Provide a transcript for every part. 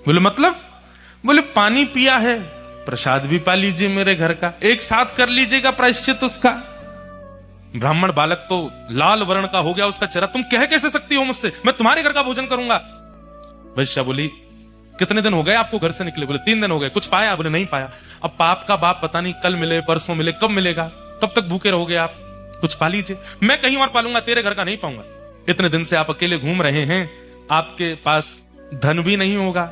बोले मतलब? बोले पानी पिया है, प्रसाद भी पा लीजिए मेरे घर का, एक साथ कर लीजिएगा प्रायश्चित उसका। ब्राह्मण बालक तो लाल वर्ण का हो गया उसका चेहरा। तुम कह कैसे सकती हो मुझसे, मैं तुम्हारे घर का भोजन करूंगा। वैश्या बोली कितने दिन हो गए आपको घर से निकले? बोले 3 दिन हो गए। कुछ पाया? बोले नहीं पाया। अब पाप का बाप पता नहीं कल मिले परसों मिले, कब मिलेगा, कब तक भूखे रहोगे आप? कुछ पा लीजिए। मैं कहीं और पालूंगा, तेरे घर का नहीं पाऊंगा। इतने दिन से आप अकेले घूम रहे हैं, आपके पास धन भी नहीं होगा।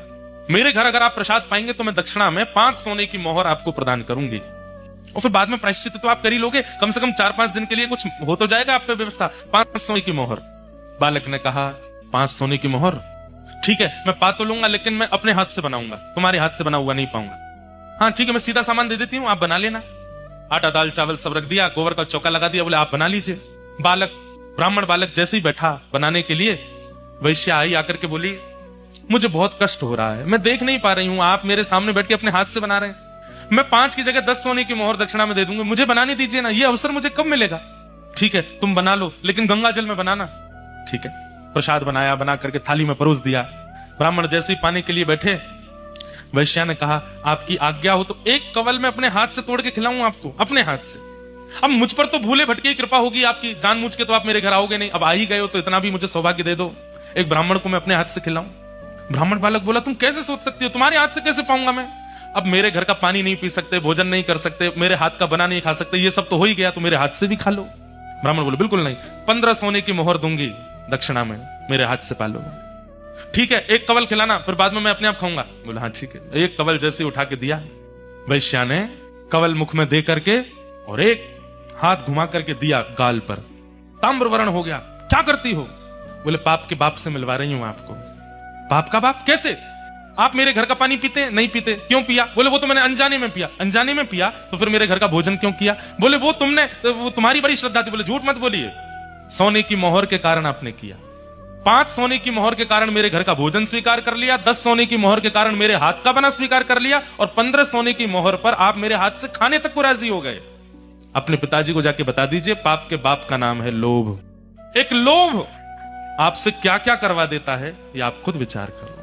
मेरे घर अगर आप प्रसाद पाएंगे तो मैं दक्षिणा में 5 सोने की मोहर आपको प्रदान करूंगी, और फिर बाद में प्रायश्चित तो आप कर ही लोगे। कम से कम 4-5 दिन के लिए कुछ हो तो जाएगा आप पे व्यवस्था। 5 सोने की मोहर। बालक ने कहा 5 सोने की मोहर, ठीक है मैं पा तो लूंगा, लेकिन मैं अपने हाथ से बनाऊंगा, तुम्हारे हाथ से बना हुआ नहीं पाऊंगा। हाँ ठीक है, मैं सीधा सामान दे देती हूँ, आप बना लेना। आटा दाल चावल सब रख दिया, गोबर का चौका लगा दिया, बोले आप बना लीजिए। बालक, ब्राह्मण बालक जैसे ही बैठा बनाने के लिए, वैश्या आई आकर के बोली मुझे बहुत कष्ट हो रहा है, मैं देख नहीं पा रही हूं, आप मेरे सामने बैठ के अपने हाथ से बना रहे हैं। मैं 5 की जगह 10 सोने की मोहर दक्षिणा में दे दूंगी, मुझे बनाने दीजिए ना, ये अवसर मुझे कब मिलेगा? ठीक है तुम बना लो, लेकिन गंगा जल में बनाना। ठीक है। प्रसाद बनाया, बना करके थाली में परोस दिया। ब्राह्मण जैसे ही पाने के लिए बैठे, वैश्या ने कहा आपकी आज्ञा हो तो एक कवल में अपने हाथ से तोड़ के खिलाऊं आपको, अपने हाथ से। अब मुझ पर तो भूले भटके की कृपा होगी आपकी, जानबूझ के तो आप मेरे घर आओगे नहीं, अब आ ही गए हो तो इतना भी मुझे सौभाग्य दे दो, एक ब्राह्मण को मैं अपने हाथ से खिलाऊं। ब्राह्मण बालक बोला तुम कैसे सोच सकती हो, तुम्हारे हाथ से कैसे पाऊंगा मैं? अब मेरे घर का पानी नहीं पी सकते, भोजन नहीं कर सकते, मेरे हाथ का बना नहीं खा सकते, ये सब तो हो ही गया, तो मेरे हाथ से भी खा लो। ब्राह्मण बोले बिल्कुल नहीं, 15 सोने की मोहर दूंगी दक्षिणा में, मेरे हाथ से पालो। ठीक है एक कवल खिलाना, फिर बाद में मैं अपने आप खाऊंगा। बोला हाँ ठीक है। एक कवल जैसे उठा के दिया, वैश्या ने कवल मुख में दे करके और एक हाथ घुमा करके दिया गाल पर, ताम्रवर्ण हो गया। क्या करती हो? बोले पाप के बाप से मिलवा रही हूं आपको। पाप का बाप कैसे? आप मेरे घर का पानी पीते? नहीं पीते। क्यों पिया? बोले वो तो मैंने अनजाने में पिया। अनजाने में पिया तो फिर मेरे घर का भोजन क्यों किया? बोले वो तुम्हारी बड़ी श्रद्धा थी। बोले झूठ मत बोलिए, सोने की मोहर के कारण आपने किया। 5 सोने की मोहर के कारण मेरे घर का भोजन स्वीकार कर लिया, 10 सोने की मोहर के कारण मेरे हाथ का बना स्वीकार कर लिया, और 15 सोने की मोहर पर आप मेरे हाथ से खाने तक को राजी हो गए। अपने पिताजी को जाके बता दीजिए, पाप के बाप का नाम है लोभ। एक लोभ आपसे क्या क्या करवा देता है, ये आप खुद विचार करो।